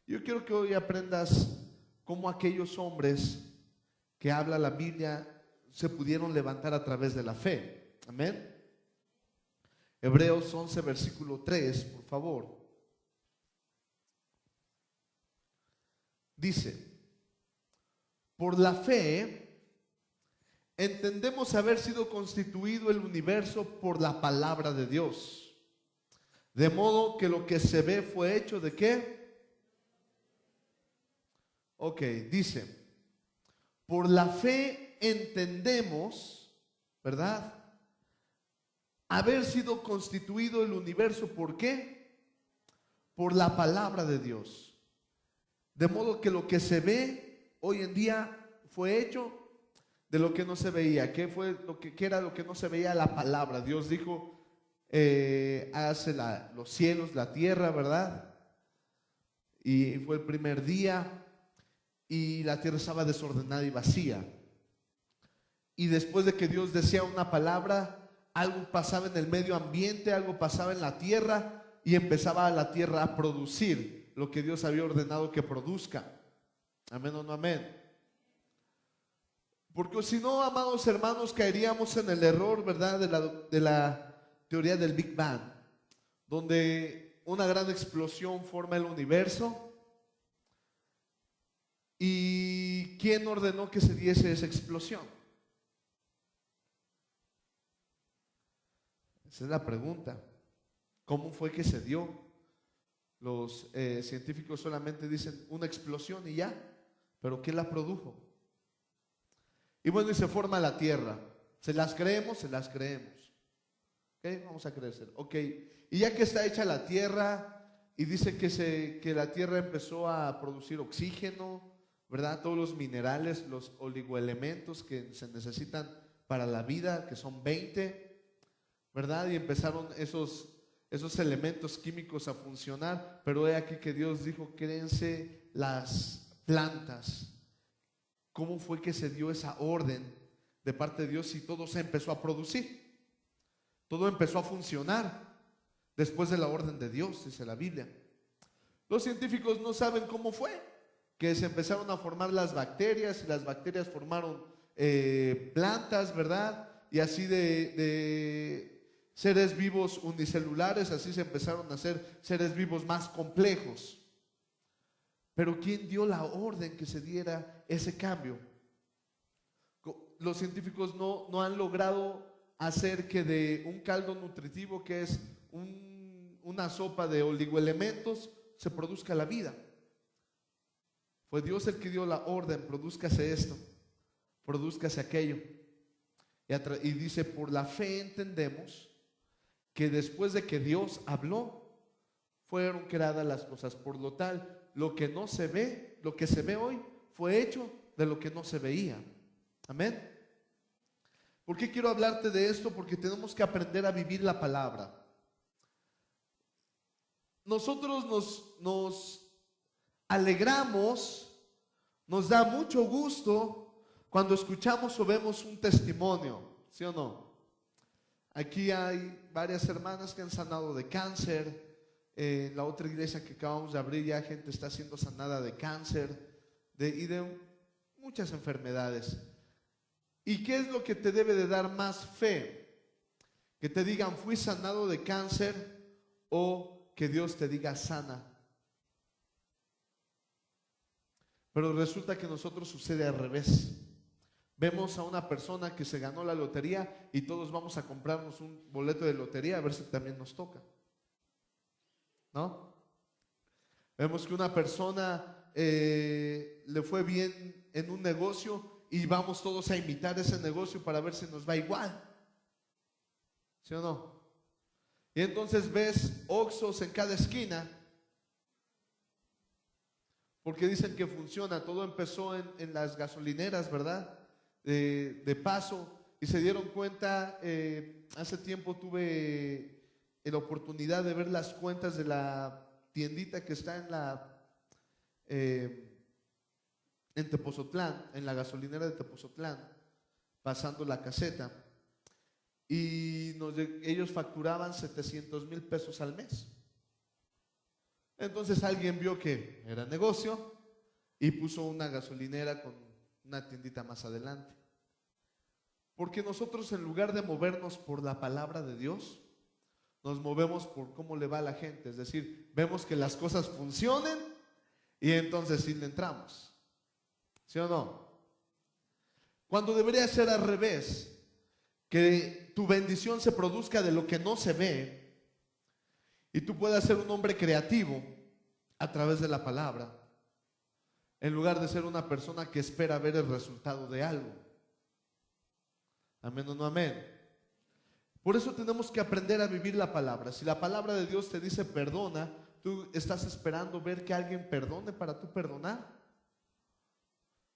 Yo quiero que hoy aprendas cómo aquellos hombres que habla la Biblia se pudieron levantar a través de la fe. Amén. Hebreos 11, versículo 3, por favor. Dice: por la fe entendemos haber sido constituido el universo por la palabra de Dios, de modo que lo que se ve fue hecho ¿de qué? Ok, dice: por la fe entendemos, ¿verdad?, haber sido constituido el universo. ¿Por qué? Por la palabra de Dios. De modo que lo que se ve hoy en día fue hecho de lo que no se veía. ¿Qué fue lo que era lo que no se veía? La palabra. Dios dijo, hace los cielos, la tierra, ¿verdad? Y fue el primer día y la tierra estaba desordenada y vacía. Y después de que Dios decía una palabra, algo pasaba en el medio ambiente, algo pasaba en la tierra y empezaba la tierra a producir lo que Dios había ordenado que produzca. Amén o no amén. Porque si no, amados hermanos, caeríamos en el error, ¿verdad?, de la teoría del Big Bang, donde una gran explosión forma el universo. ¿Y quién ordenó que se diese esa explosión? Esa es la pregunta. ¿Cómo fue que se dio? Los científicos solamente dicen una explosión y ya, pero ¿qué la produjo? Y bueno, y se forma la tierra. ¿Se las creemos? Se las creemos. ¿Ok? Vamos a creer. Ok, y ya que está hecha la tierra y dice que la tierra empezó a producir oxígeno, ¿verdad? Todos los minerales, los oligoelementos que se necesitan para la vida, que son 20, ¿verdad? Y empezaron esos elementos químicos a funcionar, pero he aquí que Dios dijo: créense las plantas. ¿Cómo fue que se dio esa orden de parte de Dios y todo se empezó a producir? Todo empezó a funcionar después de la orden de Dios, dice la Biblia. Los científicos no saben cómo fue que se empezaron a formar las bacterias y las bacterias formaron plantas, ¿verdad? Y así de seres vivos unicelulares, así se empezaron a hacer seres vivos más complejos. Pero ¿quién dio la orden que se diera ese cambio? Los científicos no han logrado hacer que de un caldo nutritivo, que es una sopa de oligoelementos, se produzca la vida. Fue Dios el que dio la orden: produzcase esto, produzcase aquello. Y dice: por la fe entendemos que después de que Dios habló, fueron creadas las cosas. Por lo tal, lo que no se ve, lo que se ve hoy, fue hecho de lo que no se veía. Amén. ¿Por qué quiero hablarte de esto? Porque tenemos que aprender a vivir la palabra. Nosotros nos alegramos, nos da mucho gusto cuando escuchamos o vemos un testimonio, ¿sí o no? Aquí hay varias hermanas que han sanado de cáncer. En la otra iglesia que acabamos de abrir, ya gente está siendo sanada de cáncer y de muchas enfermedades. ¿Y qué es lo que te debe de dar más fe? Que te digan: fui sanado de cáncer, o que Dios te diga: sana. Pero resulta que nosotros sucede al revés. Vemos a una persona que se ganó la lotería y todos vamos a comprarnos un boleto de lotería a ver si también nos toca, ¿no? Vemos que una persona le fue bien en un negocio y vamos todos a imitar ese negocio para ver si nos va igual, ¿sí o no? Y entonces ves Oxxos en cada esquina porque dicen que funciona. Todo empezó en las gasolineras, ¿verdad? De paso, y se dieron cuenta. Hace tiempo tuve la oportunidad de ver las cuentas de la tiendita que está en Tepozotlán, en la gasolinera de Tepozotlán, pasando la caseta, y ellos facturaban 700,000 pesos al mes. Entonces alguien vio que era negocio y puso una gasolinera con una tiendita más adelante. Porque nosotros, en lugar de movernos por la palabra de Dios, nos movemos por cómo le va a la gente. Es decir, vemos que las cosas funcionen y entonces sí le entramos. ¿Sí o no? Cuando debería ser al revés, que tu bendición se produzca de lo que no se ve y tú puedas ser un hombre creativo a través de la palabra, en lugar de ser una persona que espera ver el resultado de algo. Amén o no amén. Por eso tenemos que aprender a vivir la palabra. Si la palabra de Dios te dice perdona, ¿tú estás esperando ver que alguien perdone para tú perdonar?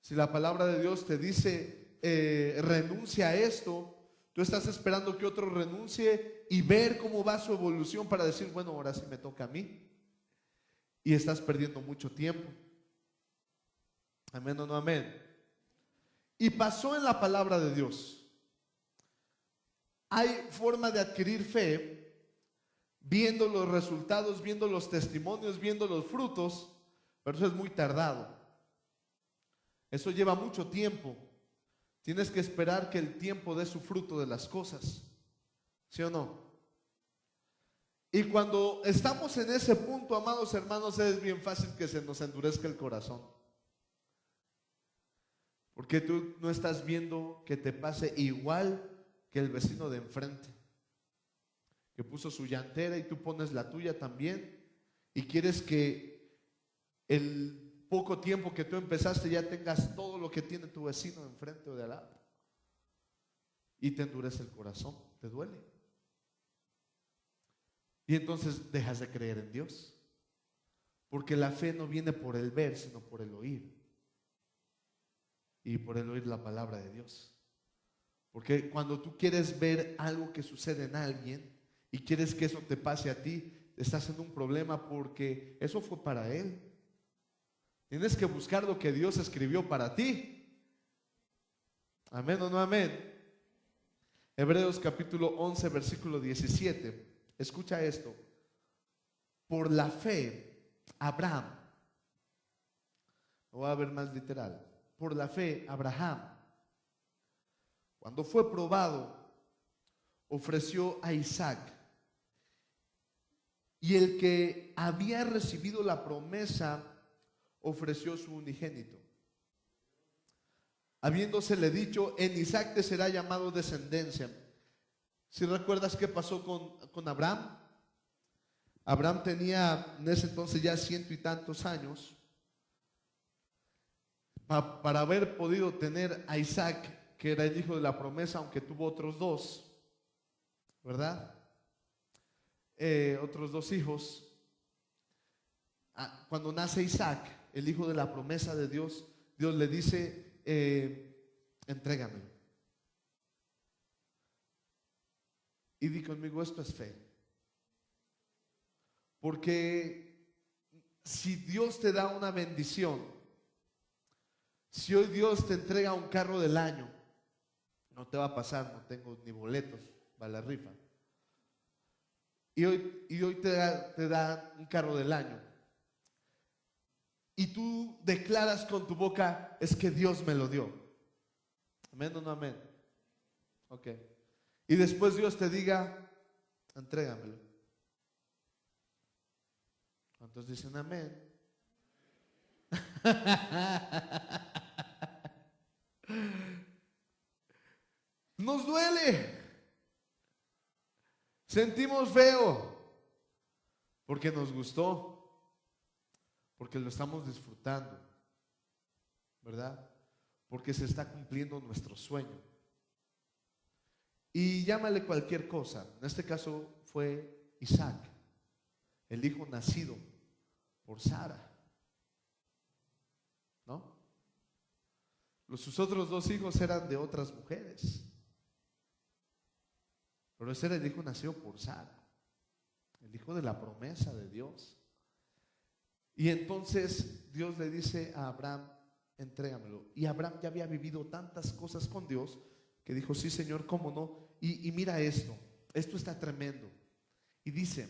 Si la palabra de Dios te dice renuncia a esto, tú estás esperando que otro renuncie y ver cómo va su evolución para decir, bueno, ahora sí me toca a mí. Y estás perdiendo mucho tiempo. Amén o no amén. Y pasó en la palabra de Dios. Hay forma de adquirir fe viendo los resultados, viendo los testimonios, viendo los frutos, pero eso es muy tardado. Eso lleva mucho tiempo. Tienes que esperar que el tiempo dé su fruto de las cosas. ¿Sí o no? Y cuando estamos en ese punto, amados hermanos, es bien fácil que se nos endurezca el corazón. Porque tú no estás viendo que te pase igual que el vecino de enfrente, que puso su llantera y tú pones la tuya también, y quieres que el poco tiempo que tú empezaste ya tengas todo lo que tiene tu vecino de enfrente o de al lado, y te endurece el corazón, te duele, y entonces dejas de creer en Dios, porque la fe no viene por el ver, sino por el oír, y por el oír la palabra de Dios. Porque cuando tú quieres ver algo que sucede en alguien y quieres que eso te pase a ti, estás en un problema, porque eso fue para él. Tienes que buscar lo que Dios escribió para ti. Amén o no amén. Hebreos capítulo 11 versículo 17. Escucha esto. Por la fe, Abraham, lo voy a ver más literal. Por la fe, Abraham, cuando fue probado, ofreció a Isaac. Y el que había recibido la promesa ofreció su unigénito, habiéndosele dicho, en Isaac te será llamado descendencia. Si recuerdas qué pasó con Abraham. Abraham tenía en ese entonces ya 100 y tantos años. Para haber podido tener a Isaac, que era el hijo de la promesa, aunque tuvo otros dos, ¿verdad? Otros dos hijos. Cuando nace Isaac, el hijo de la promesa de Dios, Dios le dice, entrégame. Y di conmigo, esto es fe. Porque si Dios te da una bendición, si hoy Dios te entrega un carro del año, no te va a pasar, no tengo ni boletos para la rifa. Y hoy te da un carro del año. Y tú declaras con tu boca, es que Dios me lo dio. ¿Amén o no amén? Ok. Y después Dios te diga, entrégamelo. ¿Cuántos dicen amén? Nos duele. Sentimos feo. Porque nos gustó. Porque lo estamos disfrutando. ¿Verdad? Porque se está cumpliendo nuestro sueño. Y llámale cualquier cosa. En este caso fue Isaac, el hijo nacido por Sara. ¿No? Sus otros dos hijos eran de otras mujeres. Pero ese era el hijo nacido por Sara, el hijo de la promesa de Dios. Y entonces Dios le dice a Abraham, entrégamelo. Y Abraham ya había vivido tantas cosas con Dios que dijo, sí Señor, cómo no. Y mira esto está tremendo. Y dice,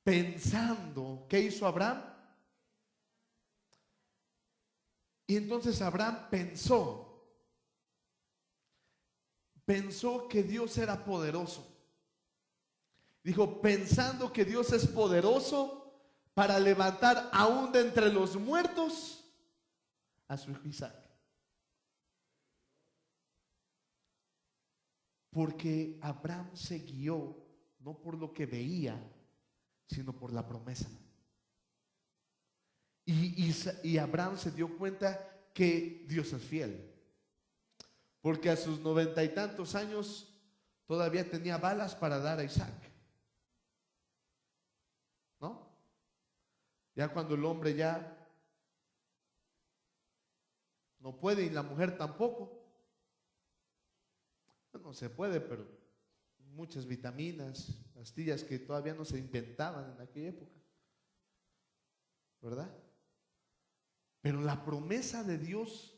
pensando, ¿qué hizo Abraham? Y entonces Abraham pensó que Dios era poderoso. Dijo, pensando que Dios es poderoso para levantar aún de entre los muertos a su hijo Isaac. Porque Abraham se guió no por lo que veía, sino por la promesa. Y Abraham se dio cuenta que Dios es fiel. Porque a sus 90 y tantos años todavía tenía balas para dar a Isaac. ¿No? Ya cuando el hombre ya no puede y la mujer tampoco. No se puede, pero muchas vitaminas, pastillas que todavía no se inventaban en aquella época, ¿verdad? Pero la promesa de Dios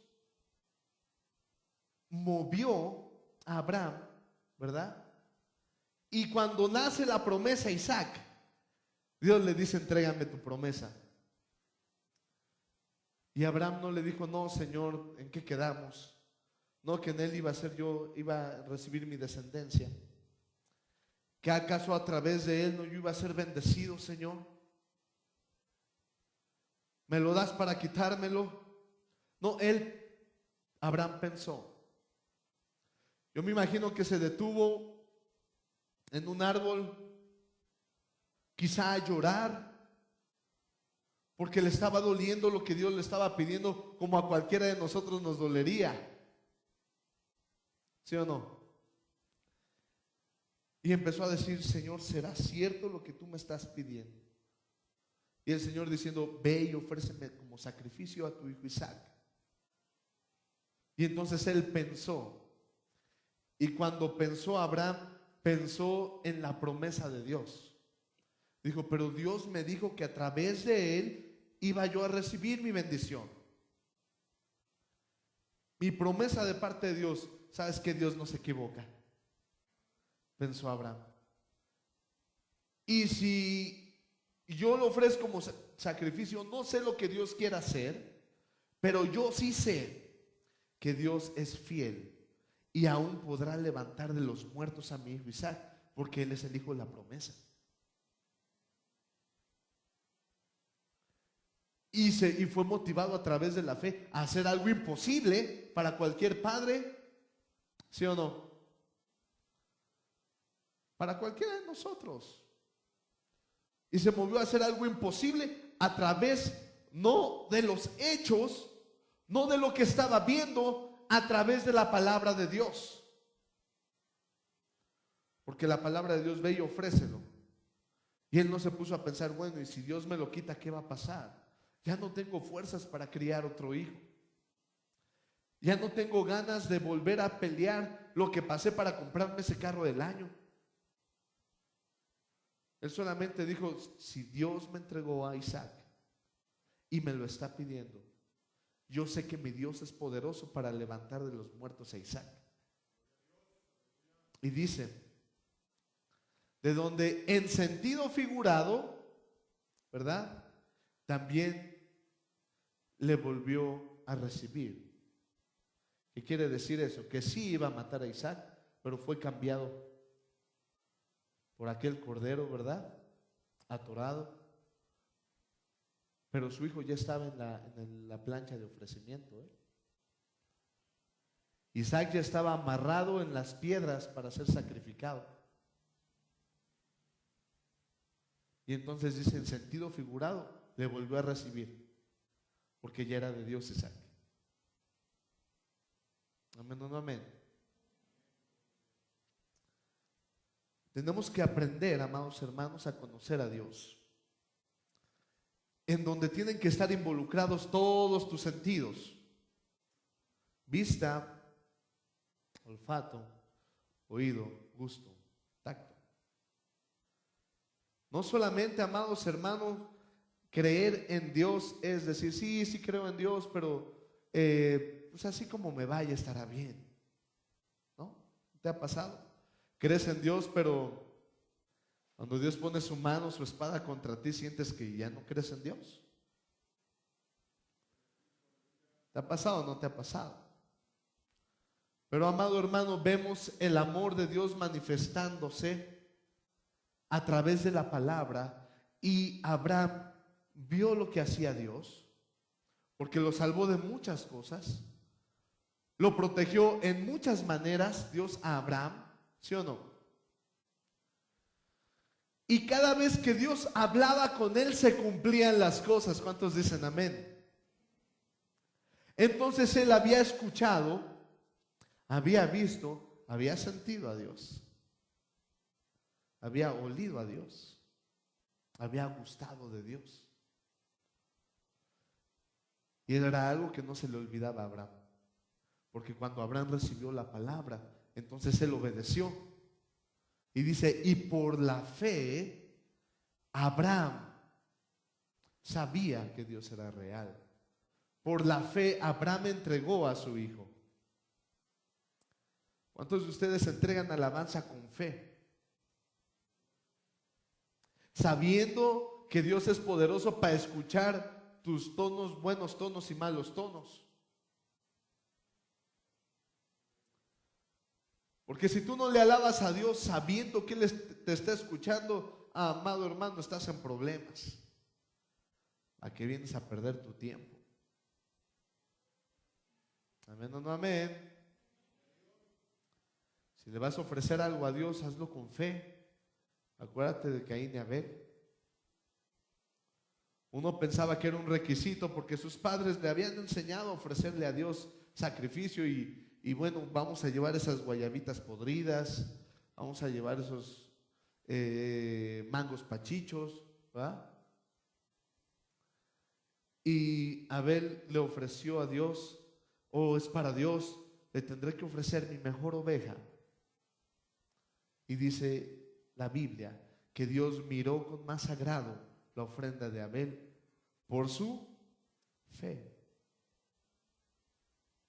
movió a Abraham, ¿verdad? Y cuando nace la promesa a Isaac, Dios le dice, entrégame tu promesa. Y Abraham no le dijo, no, Señor, ¿en qué quedamos? No, que en él iba a recibir mi descendencia. ¿Que acaso a través de él no yo iba a ser bendecido, Señor? ¿Me lo das para quitármelo? No, Abraham pensó. Yo me imagino que se detuvo en un árbol, quizá a llorar, porque le estaba doliendo lo que Dios le estaba pidiendo, como a cualquiera de nosotros nos dolería. ¿Sí o no? Y empezó a decir, Señor, ¿será cierto lo que tú me estás pidiendo? Y el Señor diciendo, ve y ofréceme como sacrificio a tu hijo Isaac. Y entonces él pensó. Y cuando pensó Abraham, pensó en la promesa de Dios. Dijo, pero Dios me dijo que a través de él iba yo a recibir mi bendición. Mi promesa de parte de Dios. ¿Sabes que Dios no se equivoca? Pensó Abraham. Y si yo lo ofrezco como sacrificio, no sé lo que Dios quiera hacer, pero yo sí sé que Dios es fiel y aún podrá levantar de los muertos a mi hijo Isaac, porque él es el hijo de la promesa. Y fue motivado a través de la fe a hacer algo imposible para cualquier padre. ¿Sí o no? Para cualquiera de nosotros. Y se movió a hacer algo imposible a través, no de los hechos, no de lo que estaba viendo, a través de la palabra de Dios. Porque la palabra de Dios ve y ofrécelo. Y él no se puso a pensar, bueno, y si Dios me lo quita, ¿qué va a pasar? Ya no tengo fuerzas para criar otro hijo. Ya no tengo ganas de volver a pelear lo que pasé para comprarme ese carro del año. Él solamente dijo, si Dios me entregó a Isaac y me lo está pidiendo, yo sé que mi Dios es poderoso para levantar de los muertos a Isaac. Y dice, de donde en sentido figurado, ¿verdad? También le volvió a recibir. ¿Qué quiere decir eso? Que sí iba a matar a Isaac, pero fue cambiado por aquel cordero, ¿verdad? Atorado. Pero su hijo ya estaba en la plancha de ofrecimiento. Isaac ya estaba amarrado en las piedras para ser sacrificado. Y entonces dice, en sentido figurado, le volvió a recibir, porque ya era de Dios Isaac. Amén o no amén. Tenemos que aprender, amados hermanos, a conocer a Dios, en donde tienen que estar involucrados todos tus sentidos: vista, olfato, oído, gusto, tacto. No solamente, amados hermanos, creer en Dios es decir, sí creo en Dios, pero pues así como me vaya estará bien. ¿No? ¿Te ha pasado? Crees en Dios, pero Cuando Dios pone su mano, su espada contra ti, sientes que ya no crees en Dios. ¿Te ha pasado o no te ha pasado? Pero, amado hermano, vemos el amor de Dios manifestándose a través de la palabra, y Abraham vio lo que hacía Dios, porque lo salvó de muchas cosas, lo protegió en muchas maneras Dios a Abraham, ¿sí o no? Y cada vez que Dios hablaba con él se cumplían las cosas. ¿Cuántos dicen amén? Entonces él había escuchado, había visto, había sentido a Dios, había olido a Dios, había gustado de Dios. Y era algo que no se le olvidaba a Abraham, porque cuando Abraham recibió la palabra, entonces él obedeció. Y dice, y por la fe, Abraham sabía que Dios era real. Por la fe, Abraham entregó a su hijo. ¿Cuántos de ustedes entregan alabanza con fe? Sabiendo que Dios es poderoso para escuchar tus tonos, buenos tonos y malos tonos. Porque si tú no le alabas a Dios sabiendo que Él te está escuchando, amado hermano, estás en problemas. ¿A qué vienes a perder tu tiempo? Amén o no amén. Si le vas a ofrecer algo a Dios, hazlo con fe. Acuérdate de Caín y Abel. Uno pensaba que era un requisito porque sus padres le habían enseñado a ofrecerle a Dios sacrificio, y bueno, vamos a llevar esas guayabitas podridas, vamos a llevar esos mangos pachichos, ¿verdad? Y Abel le ofreció a Dios, es para Dios, le tendré que ofrecer mi mejor oveja. Y dice la Biblia que Dios miró con más agrado la ofrenda de Abel por su fe.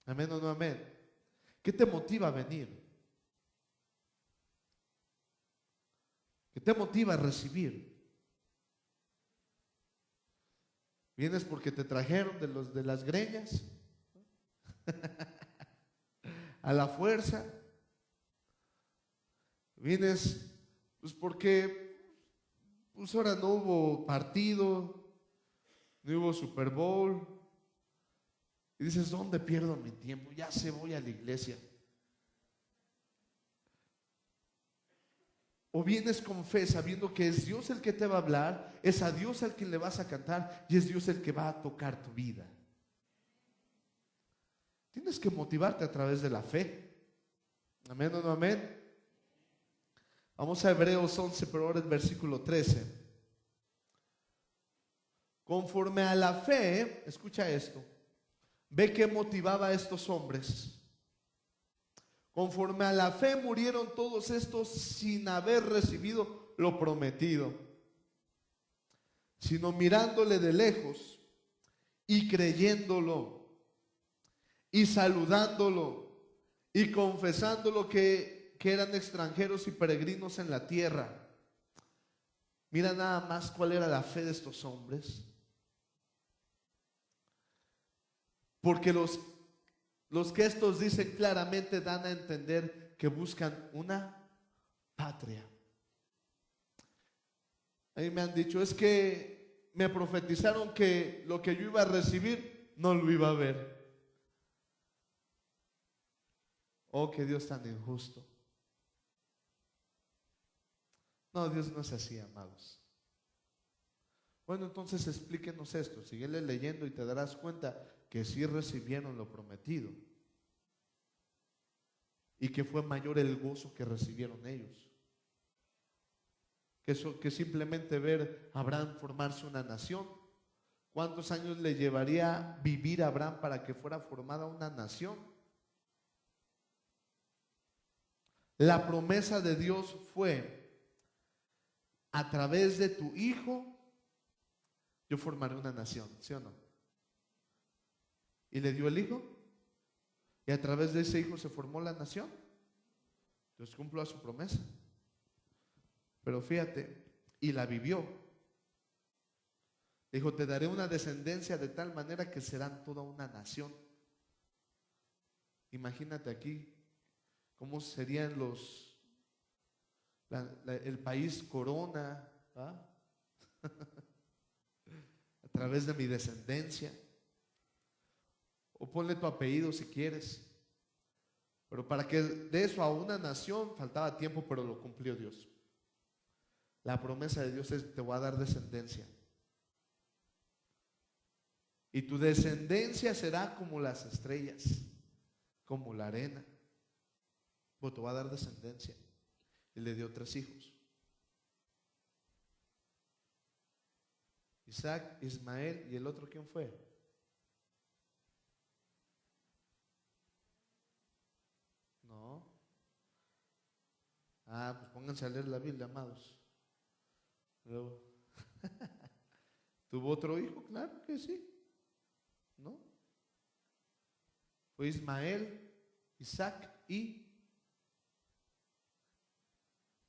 Amén o no amén. ¿Qué te motiva a venir? ¿Qué te motiva a recibir? ¿Vienes porque te trajeron de las greñas? ¿A la fuerza? ¿Vienes pues porque pues ahora no hubo partido, no hubo Super Bowl? Y dices, ¿dónde pierdo mi tiempo? Ya se voy a la iglesia. O vienes con fe sabiendo que es Dios el que te va a hablar, es a Dios al que le vas a cantar y es Dios el que va a tocar tu vida. Tienes que motivarte a través de la fe. Amén o no amén. Vamos a Hebreos 11, pero ahora el versículo 13. Conforme a la fe, escucha esto, ve que motivaba a estos hombres. Conforme a la fe murieron todos estos sin haber recibido lo prometido, sino mirándole de lejos y creyéndolo y saludándolo y confesándolo que eran extranjeros y peregrinos en la tierra. Mira nada más cuál era la fe de estos hombres. Porque los que estos dicen claramente dan a entender que buscan una patria. A mí me han dicho, es que me profetizaron que lo que yo iba a recibir no lo iba a ver. Oh, que Dios tan injusto. No, Dios no es así, amados. Bueno, entonces explíquenos esto. Síguele leyendo y te darás cuenta que sí recibieron lo prometido y que fue mayor el gozo que recibieron ellos. Que simplemente ver a Abraham formarse una nación. ¿Cuántos años le llevaría vivir a Abraham para que fuera formada una nación? La promesa de Dios fue: a través de tu hijo yo formaré una nación, ¿sí o no? Y le dio el hijo, y a través de ese hijo se formó la nación. Dios cumplió a su promesa. Pero fíjate, y la vivió. Dijo, te daré una descendencia de tal manera que serán toda una nación. Imagínate aquí cómo serían el país corona, ¿va? A través de mi descendencia. O ponle tu apellido si quieres. Pero para que de eso a una nación faltaba tiempo, pero lo cumplió Dios. La promesa de Dios es, te voy a dar descendencia. Y tu descendencia será como las estrellas, como la arena. Pues te va a dar descendencia. Y le dio 3 hijos. Isaac, Ismael, y el otro, ¿quién fue? No. Pues pónganse a leer la Biblia, amados. Luego, ¿tuvo otro hijo? Claro que sí. ¿No? Fue Ismael, Isaac y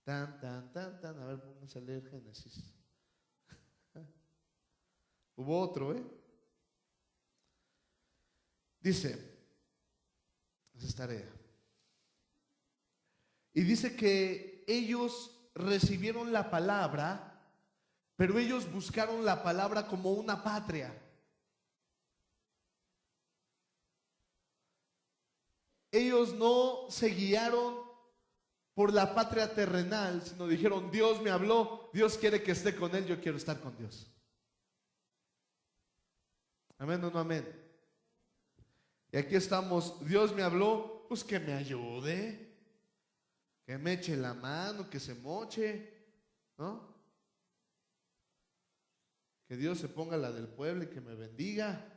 a ver, pónganse a leer Génesis. Hubo otro, Dice, esa es tarea. Y dice que ellos recibieron la palabra, pero ellos buscaron la palabra como una patria. Ellos no se guiaron por la patria terrenal, sino dijeron, Dios me habló, Dios quiere que esté con Él, yo quiero estar con Dios. Amén o no amén. Y aquí estamos, Dios me habló, pues que me ayude, que me eche la mano, que se moche, ¿no? Que Dios se ponga la del pueblo y que me bendiga.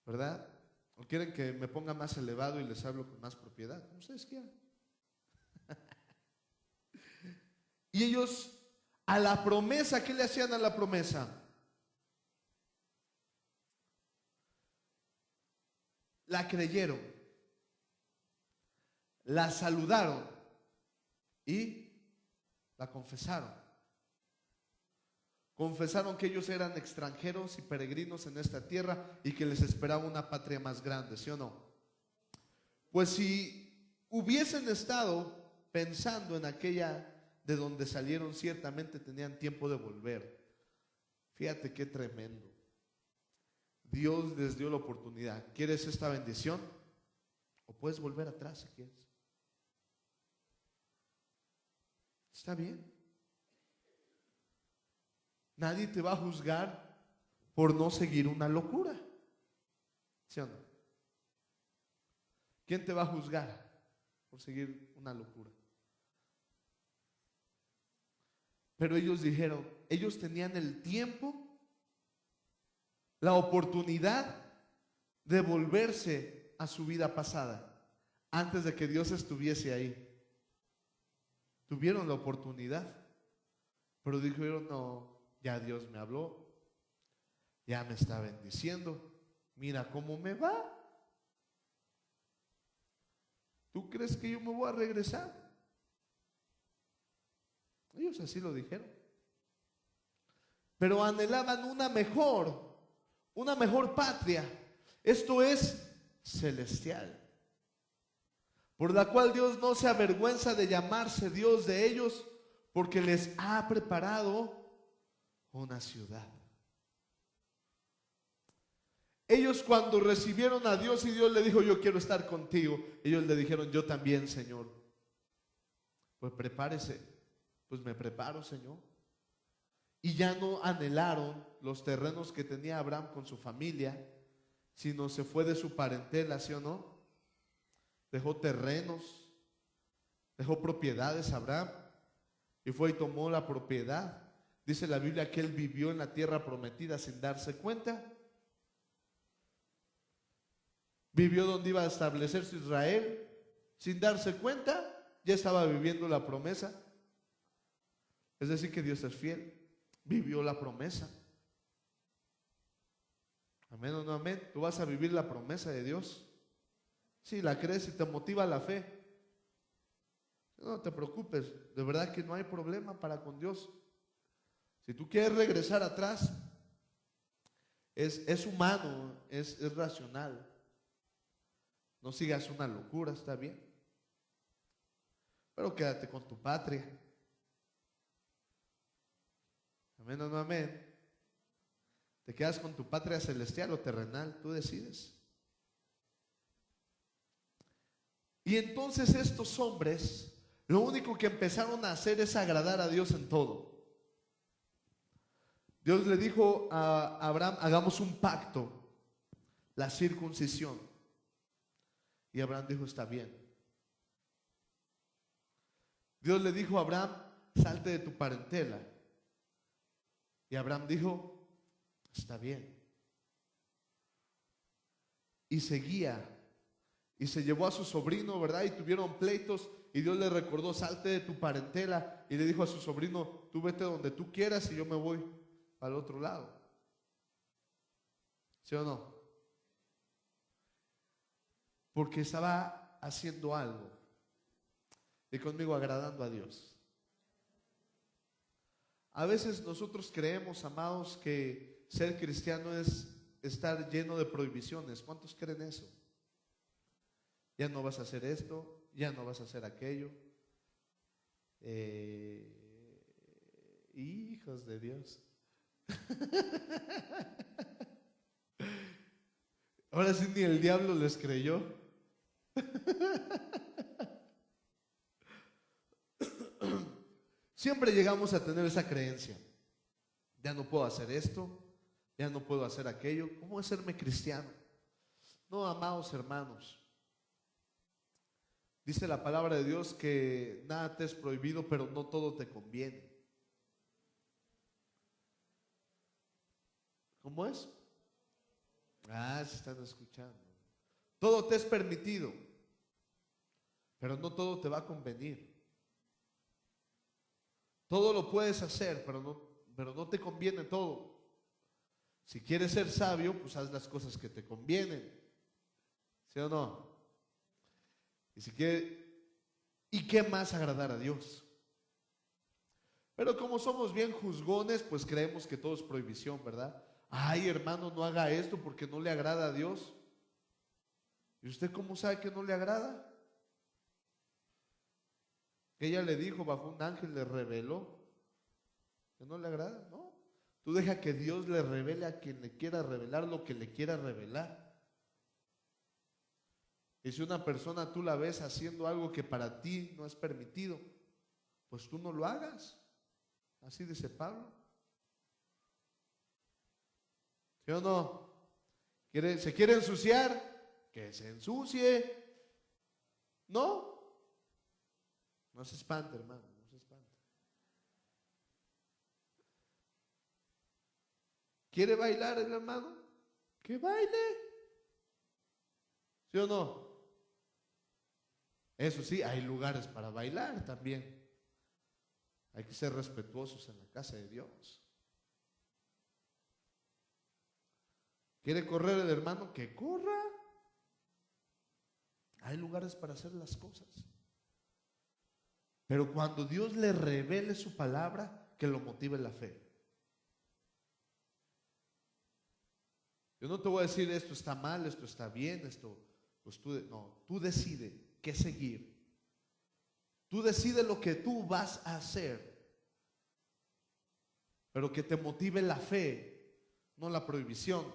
¿Verdad? ¿O quieren que me ponga más elevado y les hablo con más propiedad? Como ustedes quieran. Y ellos a la promesa, ¿qué le hacían a la promesa? La creyeron, la saludaron y la confesaron. Confesaron que ellos eran extranjeros y peregrinos en esta tierra y que les esperaba una patria más grande, ¿sí o no? Pues si hubiesen estado pensando en aquella de donde salieron, ciertamente tenían tiempo de volver. Fíjate qué tremendo. Dios les dio la oportunidad. ¿Quieres esta bendición? O puedes volver atrás si quieres. ¿Está bien? Nadie te va a juzgar por no seguir una locura. ¿Sí o no? ¿Quién te va a juzgar por seguir una locura? Pero ellos dijeron, ellos tenían el tiempo, la oportunidad de volverse a su vida pasada antes de que Dios estuviese ahí. Tuvieron la oportunidad, pero dijeron, no, ya Dios me habló, ya me está bendiciendo, mira cómo me va. ¿Tú crees que yo me voy a regresar? Ellos así lo dijeron. Pero anhelaban una mejor patria. Esto es celestial, por la cual Dios no se avergüenza de llamarse Dios de ellos, porque les ha preparado una ciudad. Ellos cuando recibieron a Dios y Dios le dijo, yo quiero estar contigo, ellos le dijeron, yo también, Señor. Pues prepárese. Pues me preparo, Señor. Y ya no anhelaron los terrenos que tenía Abraham con su familia, sino se fue de su parentela, ¿sí o no? Dejó terrenos, dejó propiedades Abraham y fue y tomó la propiedad. Dice la Biblia que él vivió en la tierra prometida sin darse cuenta. Vivió donde iba a establecerse Israel sin darse cuenta. Ya estaba viviendo la promesa. Es decir, que Dios es fiel. Vivió la promesa. Amén o no amén. Tú vas a vivir la promesa de Dios. Si la crees y te motiva la fe. No te preocupes, de verdad que no hay problema para con Dios. Si tú quieres regresar atrás, es humano, es racional. No sigas una locura, está bien. Pero quédate con tu patria. Amén o no amén. ¿Te quedas con tu patria celestial o terrenal? Tú decides. Y entonces estos hombres, lo único que empezaron a hacer es agradar a Dios en todo. Dios le dijo a Abraham, hagamos un pacto, la circuncisión. Y Abraham dijo, está bien. Dios le dijo a Abraham, salte de tu parentela. Y Abraham dijo, está bien. Y seguía. Y se llevó a su sobrino, ¿verdad? Y tuvieron pleitos. Y Dios le recordó, salte de tu parentela. Y le dijo a su sobrino, tú vete donde tú quieras y yo me voy al otro lado. ¿Sí o no? Porque estaba haciendo algo. Y conmigo agradando a Dios. A veces nosotros creemos, amados, que ser cristiano es estar lleno de prohibiciones. ¿Cuántos creen eso? Ya no vas a hacer esto, ya no vas a hacer aquello. Hijos de Dios. Ahora sí ni el diablo les creyó. Siempre llegamos a tener esa creencia. Ya no puedo hacer esto, ya no puedo hacer aquello. ¿Cómo es serme cristiano? No, amados hermanos. Dice la palabra de Dios que nada te es prohibido, pero no todo te conviene. ¿Cómo es? Se están escuchando. Todo te es permitido, pero no todo te va a convenir. Todo lo puedes hacer, pero no te conviene todo. Si quieres ser sabio, pues haz las cosas que te convienen. ¿Sí o no? ¿Y qué más agradar a Dios? Pero como somos bien juzgones, pues creemos que todo es prohibición, ¿verdad? Ay, hermano, no haga esto porque no le agrada a Dios. ¿Y usted cómo sabe que no le agrada? Ella le dijo, bajo un ángel le reveló que no le agrada, ¿no? Tú deja que Dios le revele a quien le quiera revelar lo que le quiera revelar. Y si una persona tú la ves haciendo algo que para ti no es permitido, pues tú no lo hagas. Así dice Pablo. ¿Sí o no? ¿Se quiere ensuciar? Que se ensucie. ¿No? No se espante, hermano, no se espante. ¿Quiere bailar el hermano? Que baile. ¿Sí o no? Eso sí, hay lugares para bailar también. Hay que ser respetuosos en la casa de Dios. ¿Quiere correr el hermano? Que corra. Hay lugares para hacer las cosas. Pero cuando Dios le revele su palabra, que lo motive la fe. Yo no te voy a decir esto está mal, esto está bien, pues tú decides qué seguir. Tú decides lo que tú vas a hacer. Pero que te motive la fe, no la prohibición.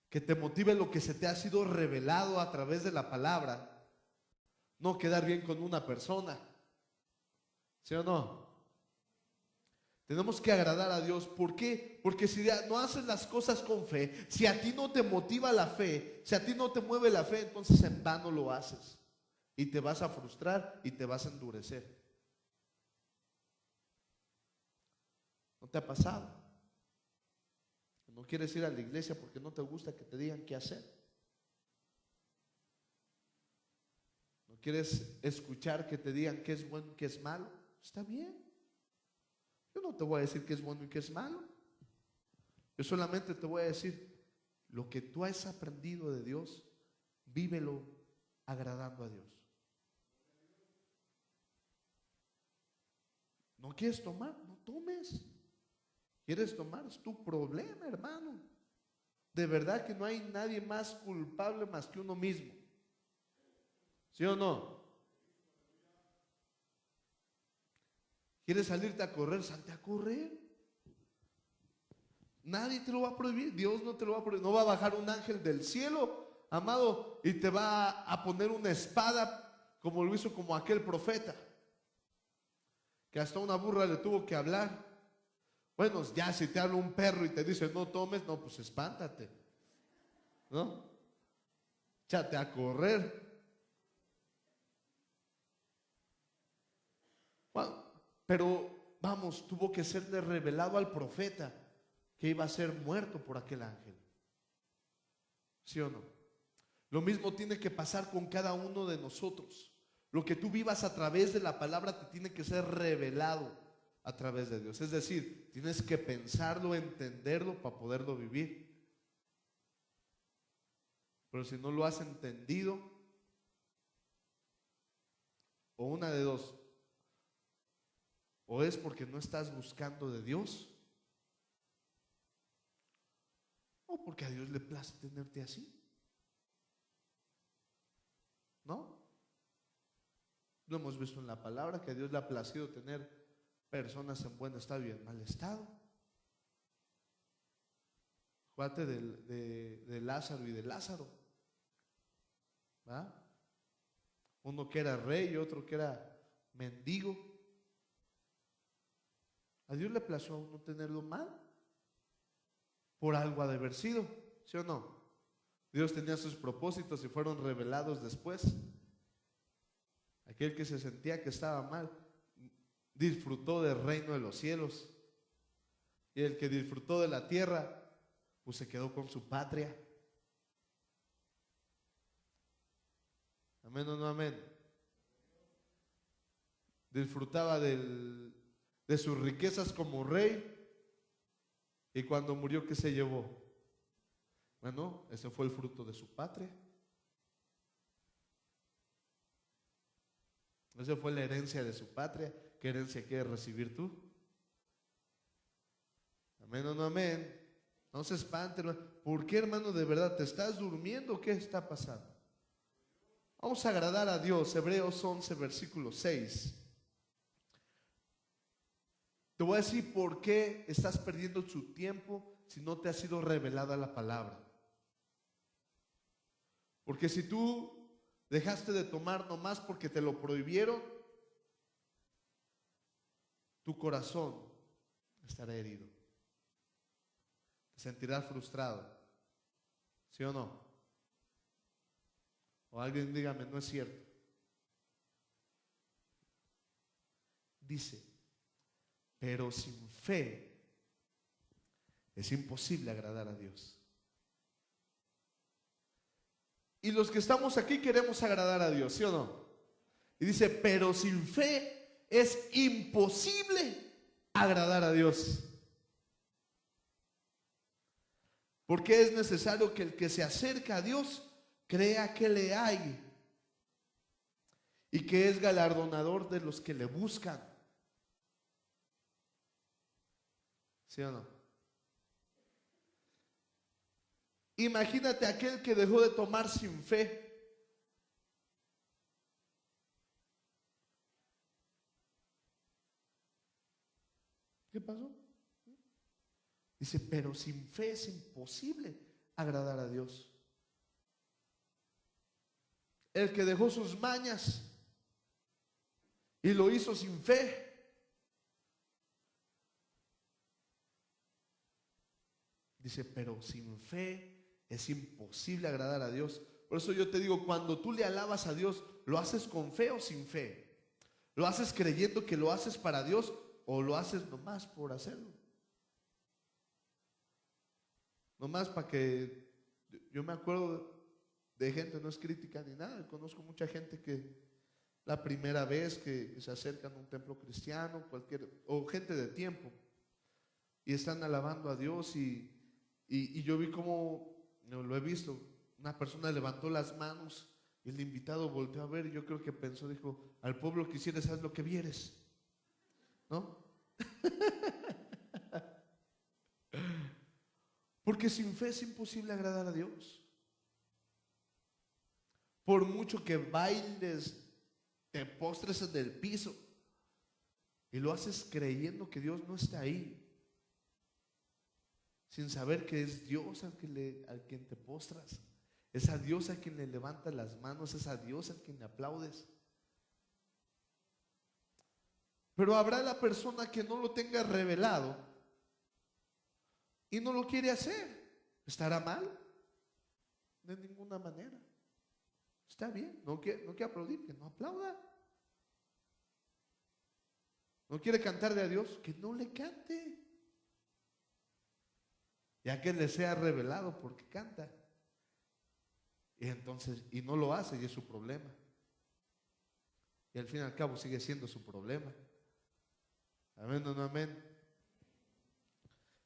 Que te motive lo que se te ha sido revelado a través de la palabra. No quedar bien con una persona. ¿Sí o no? Tenemos que agradar a Dios. ¿Por qué? Porque si no haces las cosas con fe, si a ti no te motiva la fe, si a ti no te mueve la fe, entonces en vano lo haces. Y te vas a frustrar y te vas a endurecer. ¿No te ha pasado? No quieres ir a la iglesia porque no te gusta que te digan qué hacer. No quieres escuchar que te digan qué es bueno y qué es malo. Está bien. Yo no te voy a decir qué es bueno y qué es malo. Yo solamente te voy a decir lo que tú has aprendido de Dios, vívelo agradando a Dios. ¿No quieres tomar? No tomes. ¿Quieres tomar? Es tu problema, hermano. De verdad que no hay nadie más culpable más que uno mismo. ¿Sí o no? ¿Quieres salirte a correr? Salte a correr. Nadie te lo va a prohibir. Dios no te lo va a prohibir. No va a bajar un ángel del cielo, amado, y te va a poner una espada como lo hizo como aquel profeta, que hasta una burra le tuvo que hablar. Bueno, ya si te habla un perro y te dice no tomes, no, pues espántate, ¿no? Échate a correr. Bueno, pero vamos, tuvo que serle revelado al profeta que iba a ser muerto por aquel ángel. ¿Sí o no? Lo mismo tiene que pasar con cada uno de nosotros. Lo que tú vivas a través de la palabra te tiene que ser revelado a través de Dios. Es decir, tienes que pensarlo, entenderlo para poderlo vivir. Pero si no lo has entendido, o una de dos, o es porque no estás buscando de Dios, o porque a Dios le place tenerte así, ¿no? Lo hemos visto en la palabra que a Dios le ha placido tener personas en buen estado y en mal estado. Acuérdate de Lázaro y de Lázaro, ¿verdad? Uno que era rey y otro que era mendigo. A Dios le plació no tenerlo mal. Por algo ha de haber sido, ¿sí o no? Dios tenía sus propósitos y fueron revelados después. Aquel que se sentía que estaba mal disfrutó del reino de los cielos, y el que disfrutó de la tierra pues se quedó con su patria. Amén o no amén. Disfrutaba de sus riquezas como rey, y cuando murió, ¿qué se llevó? Bueno, ese fue el fruto de su patria. Esa fue la herencia de su patria. ¿Qué herencia quieres recibir tú? Amén o no amén. No se espante, hermano. ¿Por qué, hermano? De verdad, ¿te estás durmiendo? ¿Qué está pasando? Vamos a agradar a Dios. Hebreos 11, versículo 6. Te voy a decir por qué estás perdiendo tu tiempo si no te ha sido revelada la palabra. Porque si tú dejaste de tomar nomás porque te lo prohibieron, tu corazón estará herido. Te sentirás frustrado. ¿Sí o no? O alguien dígame, no es cierto. Dice, pero sin fe es imposible agradar a Dios. Y los que estamos aquí queremos agradar a Dios, ¿sí o no? Y dice, pero sin fe es imposible agradar a Dios. Porque es necesario que el que se acerca a Dios crea que le hay y que es galardonador de los que le buscan. ¿Sí o no? Imagínate aquel que dejó de tomar sin fe. ¿Qué pasó? Dice, pero sin fe es imposible agradar a Dios. El que dejó sus mañas y lo hizo sin fe, dice, pero sin fe es imposible agradar a Dios. Por eso yo te digo, cuando tú le alabas a Dios, ¿lo haces con fe o sin fe? ¿Lo haces creyendo que lo haces para Dios o lo haces nomás por hacerlo? Nomás para que... Yo me acuerdo de gente, no es crítica ni nada, conozco mucha gente que la primera vez que se acercan a un templo cristiano, o gente de tiempo, y están alabando a Dios y yo vi como, no, lo he visto, una persona levantó las manos y el invitado volteó a ver y yo creo que pensó, dijo, al pueblo quisieras, haz lo que vieres. ¿no? Porque sin fe es imposible agradar a Dios. Por mucho que bailes, te postres en el piso y lo haces creyendo que Dios no está ahí, sin saber que es Dios al quien te postras, es a Dios a quien le levantas las manos, es a Dios a quien le aplaudes. Pero habrá la persona que no lo tenga revelado y no lo quiere hacer. ¿Estará mal? De ninguna manera. Está bien, no quiere aplaudir, que no aplauda. No quiere cantarle a Dios, que no le cante. Ya que le sea revelado porque canta. Y entonces, y no lo hace y es su problema. Y al fin y al cabo sigue siendo su problema. Amén o no amén.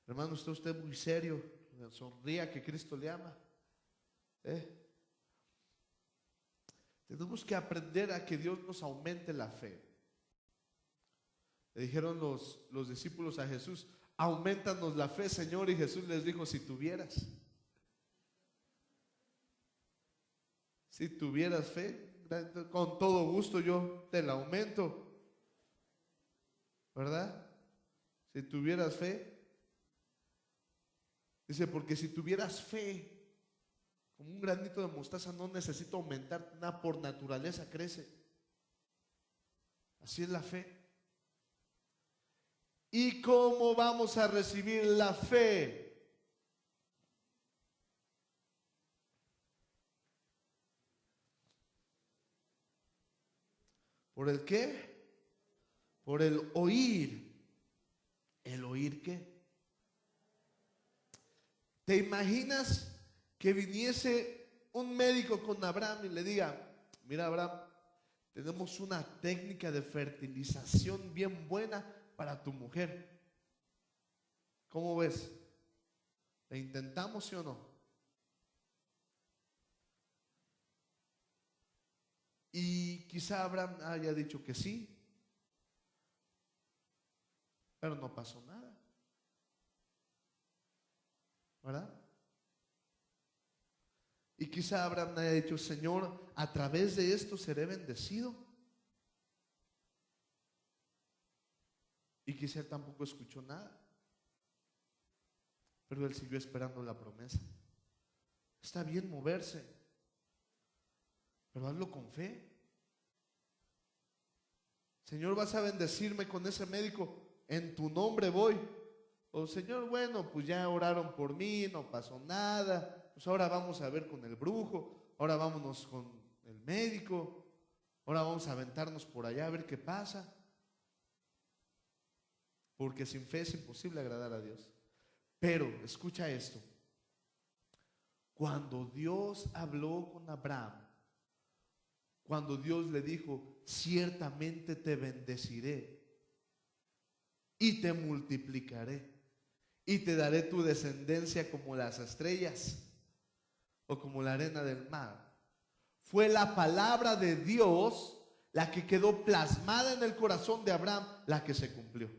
Hermano, está usted muy serio. Sonría que Cristo le ama. Tenemos que aprender a que Dios nos aumente la fe. Le dijeron los discípulos a Jesús: aumentanos la fe, Señor. Y Jesús les dijo: si tuvieras fe, con todo gusto yo te la aumento, ¿verdad? Si tuvieras fe. Dice, porque si tuvieras fe, como un granito de mostaza, no necesita aumentar nada, por naturaleza crece. Así es la fe. ¿Y cómo vamos a recibir la fe? ¿Por el qué? Por el oír. ¿El oír qué? ¿Te imaginas que viniese un médico con Abraham y le diga: mira, Abraham, tenemos una técnica de fertilización bien buena para tu mujer? ¿Cómo ves? ¿La intentamos, sí o no? Y quizá Abraham haya dicho que sí, pero no pasó nada, ¿verdad? Y quizá Abraham haya dicho: Señor, a través de esto seré bendecido. Y quizá él tampoco escuchó nada, pero él siguió esperando la promesa. Está bien moverse, pero hazlo con fe. Señor, vas a bendecirme con ese médico, en tu nombre voy. O Señor, bueno, pues ya oraron por mí, no pasó nada, pues ahora vamos a ver con el brujo, ahora vámonos con el médico, ahora vamos a aventarnos por allá a ver qué pasa. Porque sin fe es imposible agradar a Dios. Pero escucha esto: cuando Dios habló con Abraham, cuando Dios le dijo: ciertamente te bendeciré y te multiplicaré y te daré tu descendencia como las estrellas o como la arena del mar, fue la palabra de Dios la que quedó plasmada en el corazón de Abraham, la que se cumplió.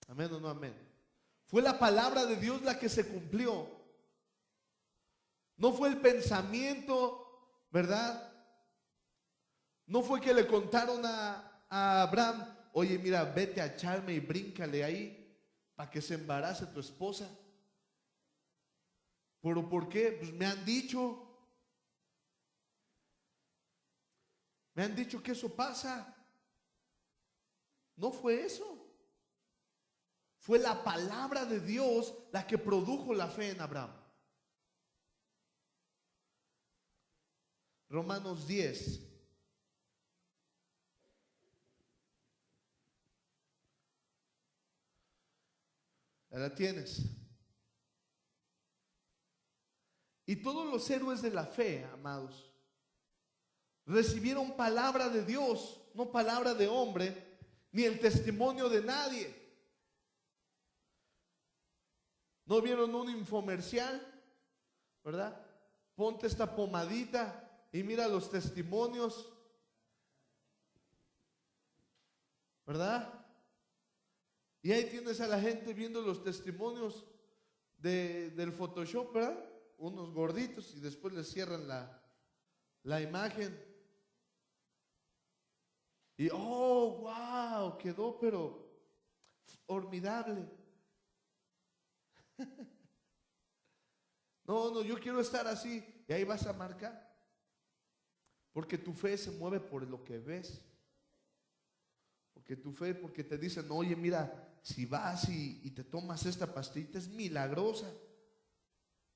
Amén o no amén. Fue la palabra de Dios la que se cumplió. No fue el pensamiento, ¿verdad? No fue que le contaron a Abraham: oye, mira, vete a echarme y bríncale ahí para que se embarace tu esposa. ¿Pero por qué? Pues me han dicho que eso pasa. No fue eso. Fue la palabra de Dios la que produjo la fe en Abraham. Romanos 10. ¿Ya la tienes? Y todos los héroes de la fe, amados, recibieron palabra de Dios, no palabra de hombre, ni el testimonio de nadie. ¿No vieron un infomercial? ¿Verdad? Ponte esta pomadita y mira los testimonios. ¿verdad? Y ahí tienes a la gente viendo los testimonios del Photoshop, ¿verdad? Unos gorditos y después les cierran la imagen. Y oh, wow, quedó pero formidable. No, yo quiero estar así. Y ahí vas a marcar. Porque tu fe se mueve por lo que ves. Porque tu fe, porque te dicen, oye, mira, si vas y te tomas esta pastillita es milagrosa.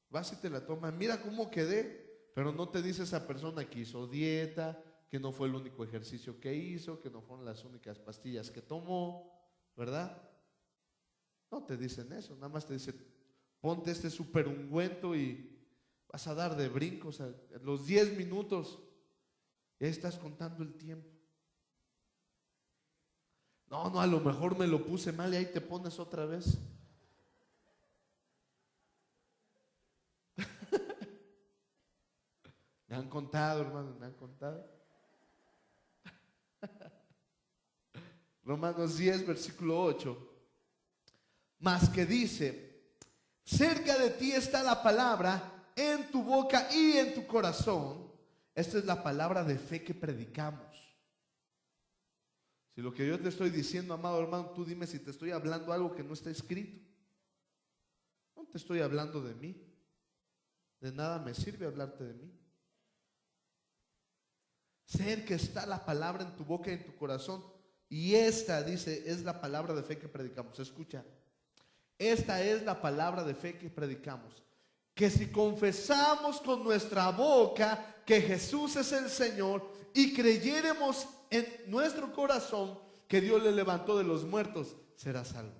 Vas y te la tomas, mira cómo quedé. Pero no te dice esa persona que hizo dieta, que no fue el único ejercicio que hizo, que no fueron las únicas pastillas que tomó, ¿verdad? No te dicen eso, nada más te dicen, ponte este super ungüento y vas a dar de brincos a los 10 minutos. Ya estás contando el tiempo. No, a lo mejor me lo puse mal y ahí te pones otra vez. Me han contado, hermano, me han contado. Romanos 10, versículo 8. Mas que dice, cerca de ti está la palabra, en tu boca y en tu corazón. Esta es la palabra de fe que predicamos. Si lo que yo te estoy diciendo, amado hermano, tú dime si te estoy hablando algo que no está escrito. No te estoy hablando de mí. De nada me sirve hablarte de mí. Cerca está la palabra en tu boca y en tu corazón. Y esta, dice, es la palabra de fe que predicamos. Escucha. Esta es la palabra de fe que predicamos. Que si confesamos con nuestra boca que Jesús es el Señor y creyéremos en nuestro corazón que Dios le levantó de los muertos, será salvo.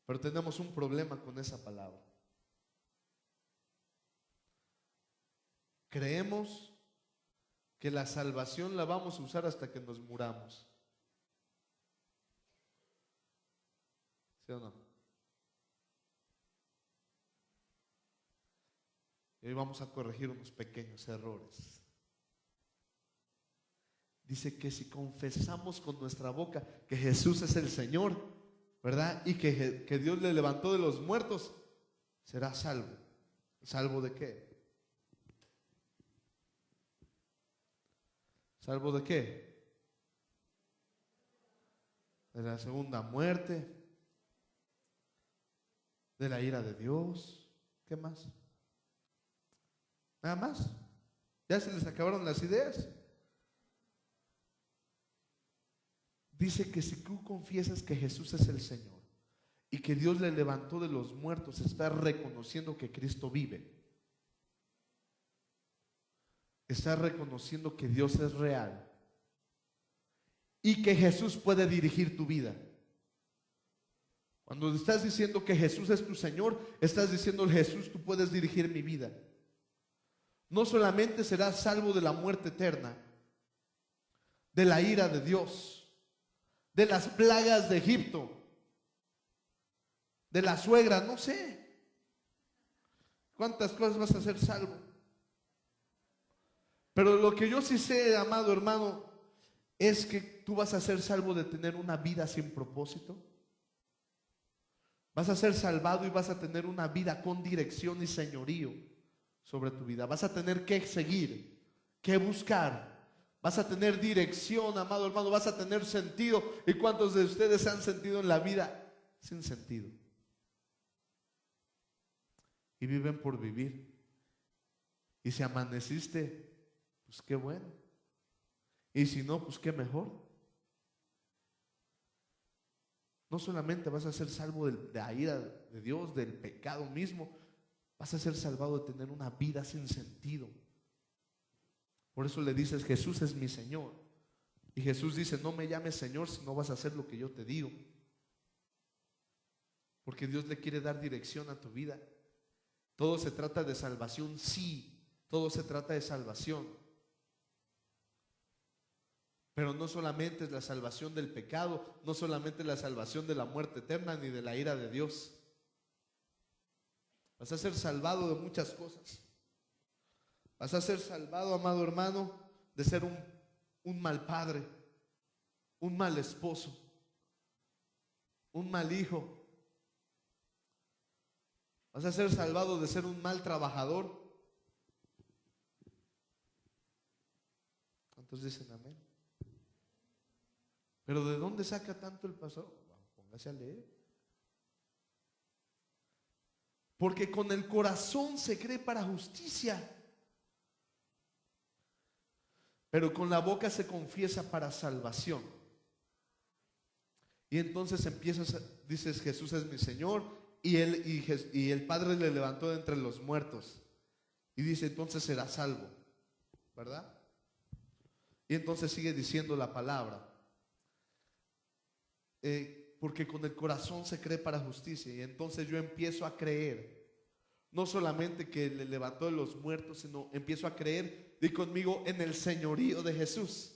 Pero tenemos un problema con esa palabra. Creemos que la salvación la vamos a usar hasta que nos muramos. ¿Sí o no? Y hoy vamos a corregir unos pequeños errores. Dice que si confesamos con nuestra boca que Jesús es el Señor, ¿verdad? Y que Dios le levantó de los muertos, será salvo. ¿Salvo de qué? ¿Salvo de qué? De la segunda muerte, de la ira de Dios. ¿Qué más? Nada más. Ya se les acabaron las ideas. Dice que si tú confiesas que Jesús es el Señor y que Dios le levantó de los muertos, estás reconociendo que Cristo vive. Estás reconociendo que Dios es real y que Jesús puede dirigir tu vida. Cuando estás diciendo que Jesús es tu Señor, estás diciendo, Jesús, tú puedes dirigir mi vida. No solamente serás salvo de la muerte eterna, de la ira de Dios, de las plagas de Egipto, de la suegra, no sé cuántas cosas vas a ser salvo. Pero lo que yo sí sé, amado hermano, es que tú vas a ser salvo de tener una vida sin propósito. Vas a ser salvado y vas a tener una vida con dirección y señorío sobre tu vida. Vas a tener que seguir, que buscar. Vas a tener dirección, amado hermano, vas a tener sentido. ¿Y cuántos de ustedes se han sentido en la vida sin sentido? Y viven por vivir. Y si amaneciste, pues qué bueno. Y si no, pues qué mejor. No solamente vas a ser salvo de la ira de Dios, del pecado mismo, vas a ser salvado de tener una vida sin sentido. Por eso le dices, Jesús es mi Señor. Y Jesús dice, no me llames Señor si no vas a hacer lo que yo te digo. Porque Dios le quiere dar dirección a tu vida. Todo se trata de salvación, sí. Todo se trata de salvación. Pero no solamente es la salvación del pecado, no solamente la salvación de la muerte eterna ni de la ira de Dios. Vas a ser salvado de muchas cosas. Vas a ser salvado, amado hermano, de ser un un mal padre, un mal esposo, un mal hijo. Vas a ser salvado de ser un mal trabajador. ¿Cuántos dicen amén? Pero ¿de dónde saca tanto el pastor? Póngase a leer. Porque con el corazón se cree para justicia, pero con la boca se confiesa para salvación. Y entonces empiezas, dices, Jesús es mi Señor, y el Padre le levantó de entre los muertos. Y dice, entonces será salvo, ¿verdad? Y entonces sigue diciendo la palabra. Porque con el corazón se cree para justicia. Y entonces yo empiezo a creer, no solamente que le levantó de los muertos, sino empiezo a creer, di conmigo, en el señorío de Jesús.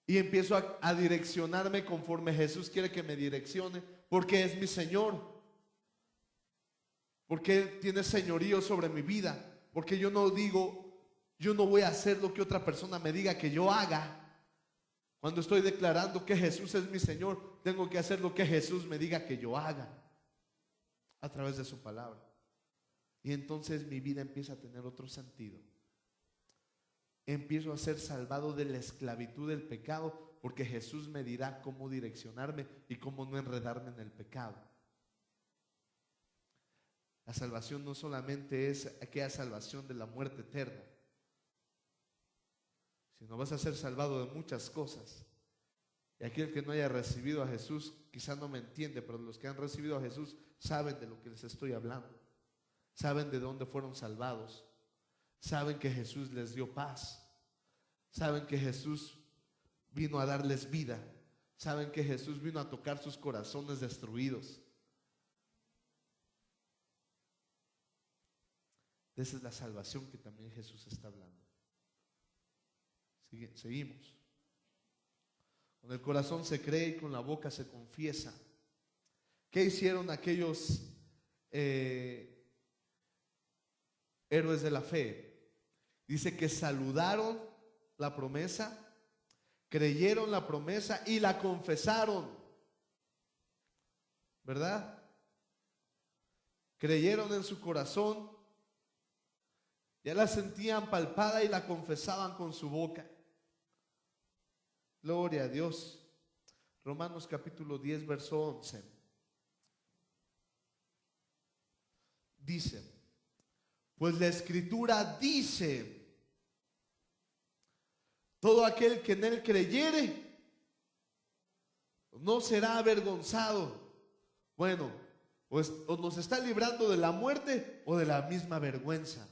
Y empiezo a direccionarme conforme Jesús quiere que me direccione, porque es mi Señor, porque Él tiene señorío sobre mi vida, porque yo no voy a hacer lo que otra persona me diga que yo haga. Cuando estoy declarando que Jesús es mi Señor, tengo que hacer lo que Jesús me diga que yo haga a través de su palabra. Y entonces mi vida empieza a tener otro sentido. Empiezo a ser salvado de la esclavitud del pecado, porque Jesús me dirá cómo direccionarme y cómo no enredarme en el pecado. La salvación no solamente es aquella salvación de la muerte eterna, sino vas a ser salvado de muchas cosas. Y aquel que no haya recibido a Jesús quizás no me entiende, pero los que han recibido a Jesús saben de lo que les estoy hablando. Saben de dónde fueron salvados. Saben que Jesús les dio paz. Saben que Jesús vino a darles vida. Saben que Jesús vino a tocar sus corazones destruidos. Esa es la salvación que también Jesús está hablando. Seguimos. Con el corazón se cree y con la boca se confiesa. ¿Qué hicieron aquellos héroes de la fe? Dice que saludaron la promesa, creyeron la promesa y la confesaron, ¿verdad? Creyeron en su corazón, ya la sentían palpada y la confesaban con su boca. Gloria a Dios. Romanos capítulo 10, verso 11. Dice, pues la Escritura dice, todo aquel que en él creyere no será avergonzado. Bueno, pues o nos está librando de la muerte o de la misma vergüenza.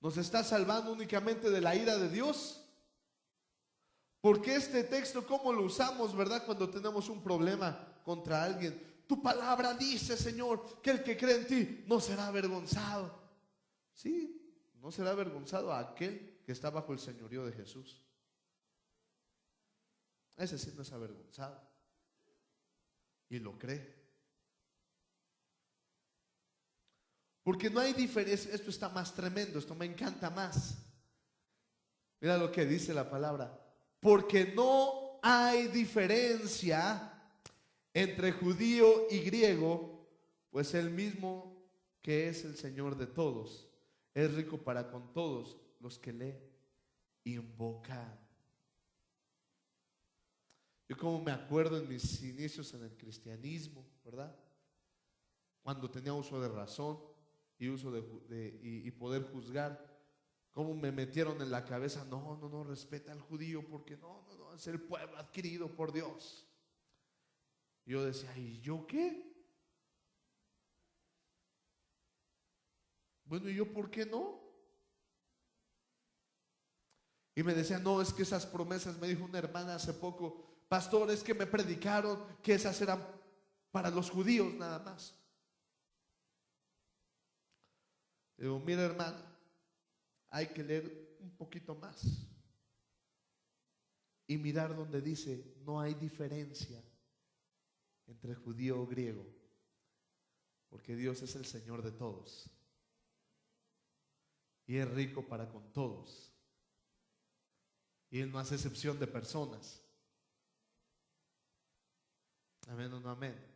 ¿Nos está salvando únicamente de la ira de Dios? Porque este texto, ¿cómo lo usamos, verdad? Cuando tenemos un problema contra alguien. Tu palabra dice, Señor, que el que cree en ti no será avergonzado. Sí, no será avergonzado a aquel que está bajo el señorío de Jesús. Ese sí no es avergonzado. Y lo cree. Porque no hay diferencia. Esto está más tremendo, esto me encanta más. Mira lo que dice la palabra. Porque no hay diferencia entre judío y griego, pues el mismo que es el Señor de todos, es rico para con todos los que le invocan. Yo como me acuerdo en mis inicios en el cristianismo, ¿verdad? Cuando tenía uso de razón y uso y poder juzgar, cómo me metieron en la cabeza, no, respeta al judío porque no, es el pueblo adquirido por Dios. Y yo decía, ¿y yo qué? Bueno, ¿y yo por qué no? Y me decía, no, es que esas promesas, me dijo una hermana hace poco, pastor, es que me predicaron que esas eran para los judíos nada más. Digo, mira hermana, hay que leer un poquito más y mirar donde dice, no hay diferencia entre judío o griego, porque Dios es el Señor de todos. y es rico para con todos. Y Él no hace excepción de personas. Amén o no amén.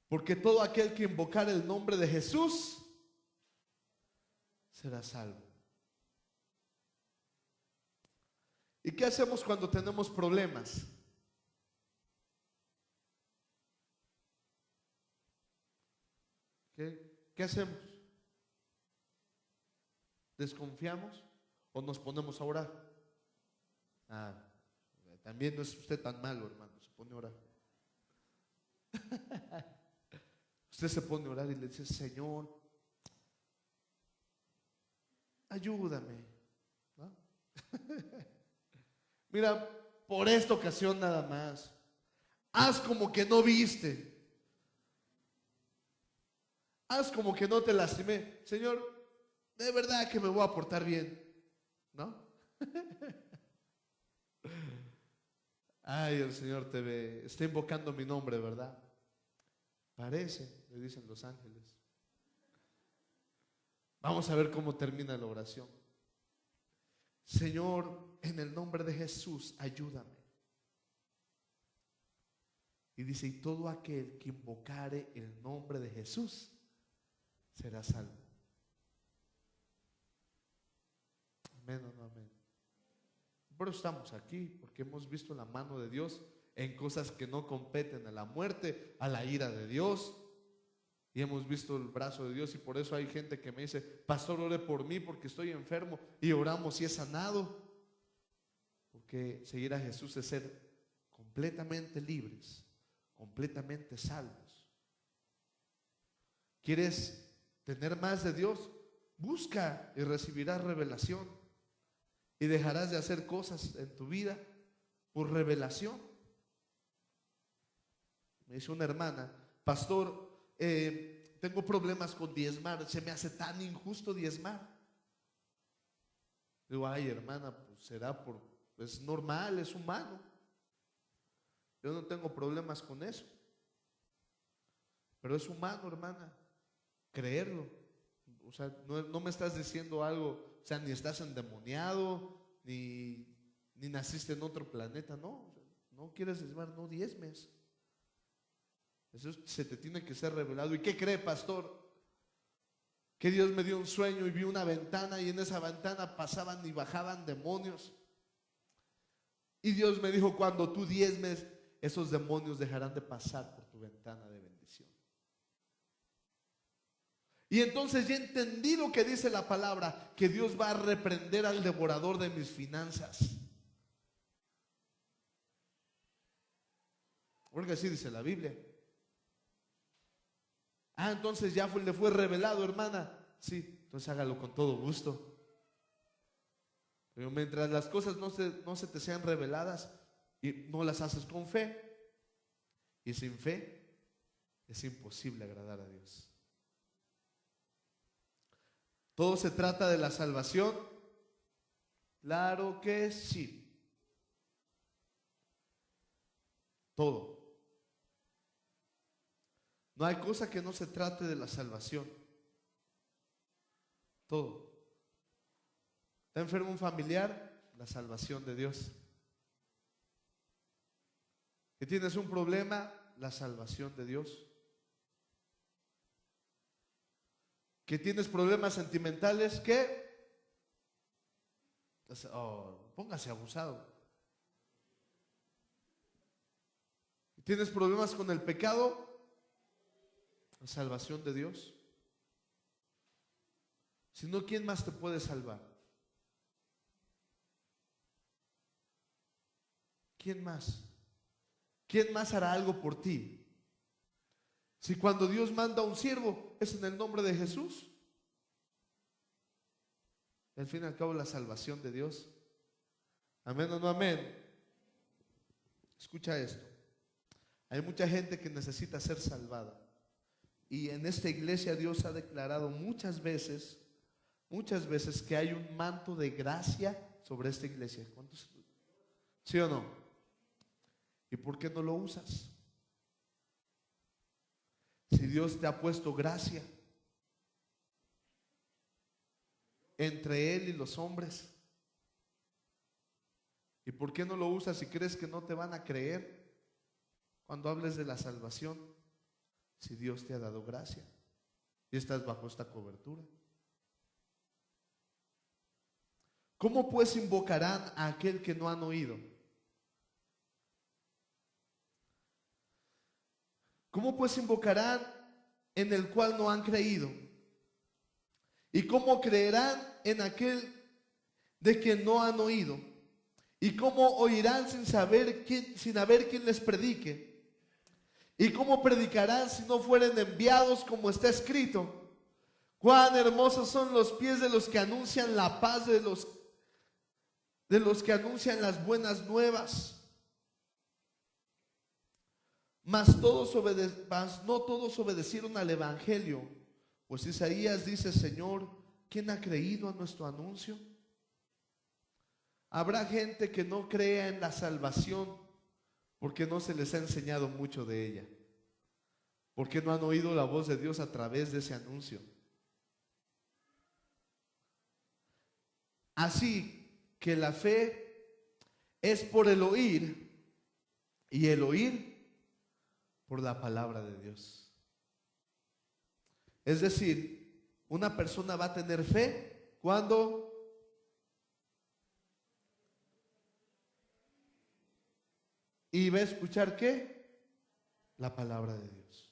Porque todo aquel que invocar el nombre de Jesús será salvo. ¿Y qué hacemos cuando tenemos problemas? ¿Qué hacemos? ¿Desconfiamos o nos ponemos a orar? Ah, también no es usted tan malo, hermano, se pone a orar. Usted se pone a orar y le dice: Señor, ayúdame, ¿no? Mira, por esta ocasión nada más, haz como que no viste, haz como que no te lastimé. Señor, de verdad que me voy a portar bien, ¿no? Ay, el Señor te ve, está invocando mi nombre, ¿verdad? Parece, le dicen los ángeles. Vamos a ver cómo termina la oración. Señor, en el nombre de Jesús, ayúdame. Y dice: y todo aquel que invocare el nombre de Jesús será salvo. Amén o no amén. Pero estamos aquí porque hemos visto la mano de Dios en cosas que no competen a la muerte, a la ira de Dios. Y hemos visto el brazo de Dios, y por eso hay gente que me dice: pastor, ore por mí porque estoy enfermo, y oramos y es sanado. Porque seguir a Jesús es ser completamente libres, completamente salvos. ¿Quieres tener más de Dios? Busca y recibirás revelación, y dejarás de hacer cosas en tu vida por revelación. Me dice una hermana: pastor, tengo problemas con diezmar, se me hace tan injusto diezmar. Digo: ay, hermana, pues será es normal, es humano. Yo no tengo problemas con eso, pero es humano, hermana, creerlo. O sea, no me estás diciendo algo, o sea, ni estás endemoniado, ni naciste en otro planeta, no. No quieres diezmar, no diezmes. Eso se te tiene que ser revelado. ¿Y qué cree, pastor? Que Dios me dio un sueño y vi una ventana, y en esa ventana pasaban y bajaban demonios. Y Dios me dijo: cuando tú diezmes, esos demonios dejarán de pasar por tu ventana de bendición. Y entonces ya entendí lo que dice la palabra, que Dios va a reprender al devorador de mis finanzas. Porque así dice la Biblia. Ah, entonces ya le fue revelado, hermana. Sí, entonces hágalo con todo gusto. Pero mientras las cosas no se te sean reveladas y no las haces con fe, y sin fe es imposible agradar a Dios. ¿Todo se trata de la salvación? Claro que sí. Todo. No hay cosa que no se trate de la salvación. Todo. ¿Está enfermo un familiar? La salvación de Dios. ¿Que tienes un problema? La salvación de Dios. ¿Que tienes problemas sentimentales? ¿Qué? Póngase abusado. ¿Tienes problemas con el pecado? La salvación de Dios. Si no, ¿quién más te puede salvar? ¿Quién más? ¿Quién más hará algo por ti? Si cuando Dios manda a un siervo es en el nombre de Jesús. Al fin y al cabo, la salvación de Dios. Amén o no amén. Escucha esto. Hay mucha gente que necesita ser salvada. Y en esta iglesia Dios ha declarado muchas veces que hay un manto de gracia sobre esta iglesia. ¿Cuántos? ¿Sí o no? ¿Y por qué no lo usas? Si Dios te ha puesto gracia, entre Él y los hombres? ¿Y por qué no lo usas si crees que no te van a creer cuando hables de la salvación? Si Dios te ha dado gracia y estás bajo esta cobertura. ¿Cómo pues invocarán a aquel que no han oído? ¿Cómo pues invocarán en el cual no han creído? ¿Y cómo creerán en aquel de que no han oído? ¿Y cómo oirán sin haber quien les predique? ¿Y cómo predicarán si no fueren enviados, como está escrito? Cuán hermosos son los pies de los que anuncian la paz, de los que anuncian las buenas nuevas. Mas no todos obedecieron al evangelio, pues Isaías dice: Señor, ¿quién ha creído a nuestro anuncio? Habrá gente que no crea en la salvación porque no se les ha enseñado mucho de ella, porque no han oído la voz de Dios a través de ese anuncio. Así que la fe es por el oír, y el oír por la palabra de Dios. Es decir, una persona va a tener fe cuando y va a escuchar ¿qué? La palabra de Dios.